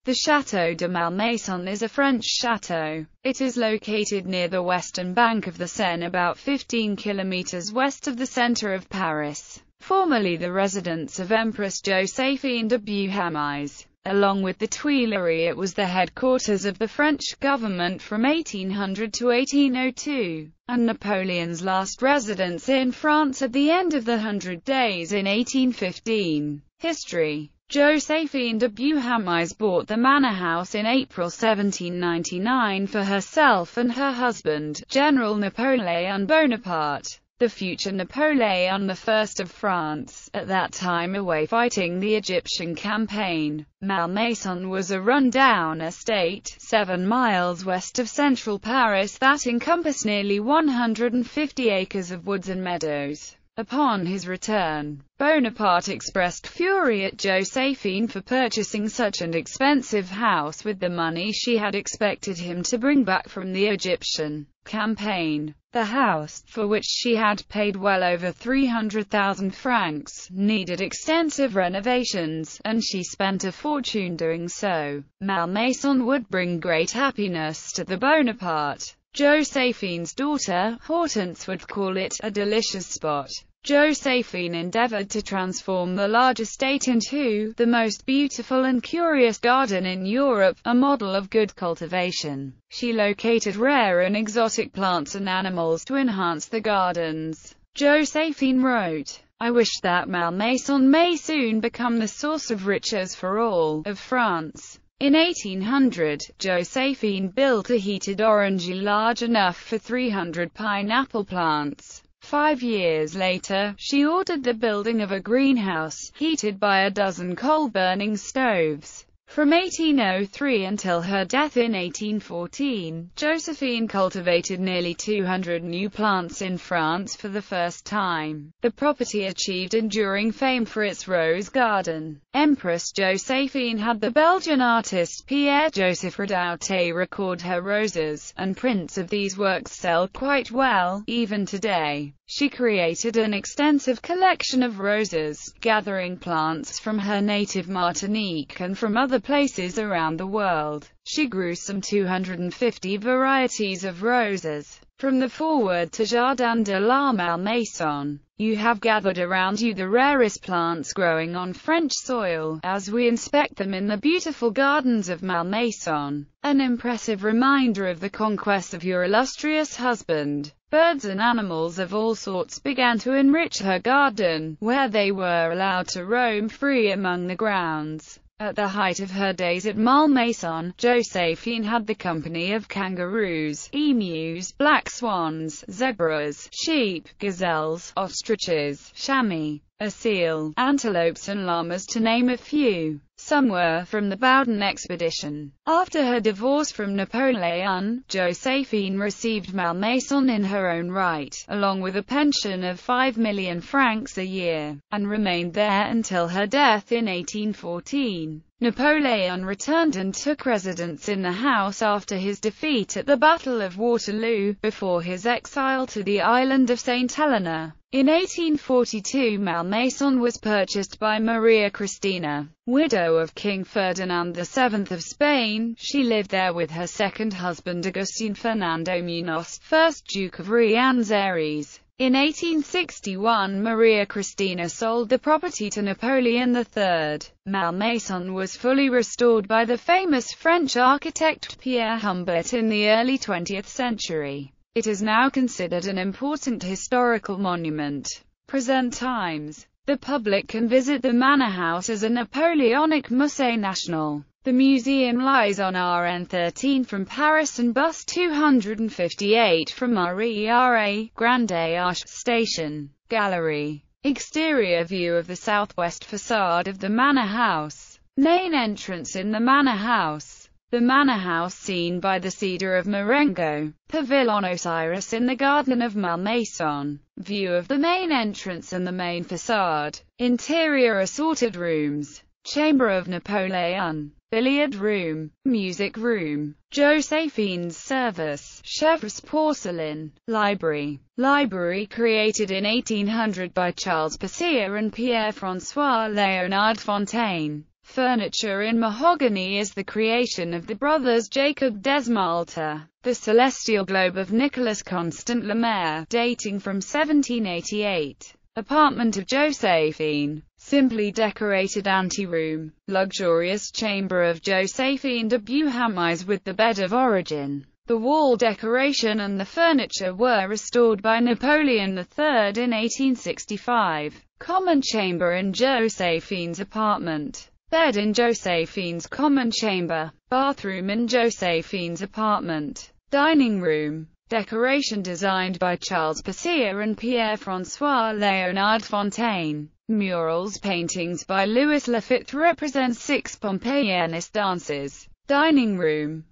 The Château de Malmaison is a French chateau. It is located near the western bank of the Seine, about 15 kilometers west of the center of Paris. Formerly the residence of Empress Joséphine de Beauharnais. Along with the Tuileries, it was the headquarters of the French government from 1800 to 1802, and Napoleon's last residence in France at the end of the Hundred Days in 1815. History. Joséphine de Beauharnais bought the manor house in April 1799 for herself and her husband, General Napoleon Bonaparte, the future Napoleon I of France, at that time away fighting the Egyptian campaign. Malmaison was a run-down estate, 7 miles west of central Paris, that encompassed nearly 150 acres of woods and meadows. Upon his return, Bonaparte expressed fury at Joséphine for purchasing such an expensive house with the money she had expected him to bring back from the Egyptian campaign. The house, for which she had paid well over 300,000 francs, needed extensive renovations, and she spent a fortune doing so. Malmaison would bring great happiness to the Bonaparte. Joséphine's daughter, Hortense, would call it a delicious spot. Joséphine endeavored to transform the large estate into the most beautiful and curious garden in Europe, a model of good cultivation. She located rare and exotic plants and animals to enhance the gardens. Joséphine wrote, "I wish that Malmaison may soon become the source of riches for all of France." In 1800, Joséphine built a heated orangery large enough for 300 pineapple plants. 5 years later, she ordered the building of a greenhouse, heated by a dozen coal-burning stoves. From 1803 until her death in 1814, Joséphine cultivated nearly 200 new plants in France for the first time. The property achieved enduring fame for its rose garden. Empress Joséphine had the Belgian artist Pierre-Joseph Redouté record her roses, and prints of these works sell quite well, even today. She created an extensive collection of roses, gathering plants from her native Martinique and from other places around the world. She grew some 250 varieties of roses. From the foreword to Jardin de la Malmaison, you have gathered around you the rarest plants growing on French soil, as we inspect them in the beautiful gardens of Malmaison. An impressive reminder of the conquest of your illustrious husband. Birds and animals of all sorts began to enrich her garden, where they were allowed to roam free among the grounds. At the height of her days at Malmaison, Joséphine had the company of kangaroos, emus, black swans, zebras, sheep, gazelles, ostriches, chamois, a seal, antelopes and llamas, to name a few. Some were from the Bowden expedition. After her divorce from Napoleon, Joséphine received Malmaison in her own right, along with a pension of 5 million francs a year, and remained there until her death in 1814. Napoleon returned and took residence in the house after his defeat at the Battle of Waterloo, before his exile to the island of St. Helena. In 1842 Malmaison was purchased by Maria Cristina, widow of King Ferdinand VII of Spain. She lived there with her second husband Agustín Fernando Muñoz, 1st Duke of Rianzares. In 1861 Maria Cristina sold the property to Napoleon III. Malmaison was fully restored by the famous French architect Pierre Humbert in the early 20th century. It is now considered an important historical monument. Present times. The public can visit the manor house as a Napoleonic Musée National. The museum lies on RN 13 from Paris and bus 258 from RERA, Grande Arche Station. Gallery. Exterior view of the southwest facade of the manor house. Main entrance in the manor house. The manor house seen by the Cedar of Marengo. Pavilion Osiris in the garden of Malmaison. View of the main entrance and the main facade. Interior assorted rooms. Chamber of Napoleon. Billiard room. Music room. Joséphine's service. Chevreuse porcelain. Library. Library created in 1800 by Charles Percier and Pierre-François Léonard Fontaine. Furniture in mahogany is the creation of the brothers Jacob Desmalter. The Celestial Globe of Nicolas Constant Lemaire, dating from 1788. Apartment of Josephine. Simply decorated anteroom. Luxurious chamber of Josephine de Beauharnais with the bed of origin. The wall decoration and the furniture were restored by Napoleon III in 1865. Common chamber in Josephine's apartment. Bed in Josephine's common chamber. Bathroom in Josephine's apartment. Dining room. Decoration designed by Charles Percier and Pierre-François Léonard Fontaine. Murals paintings by Louis Laffitte represent 6 Pompeianist dances. Dining room.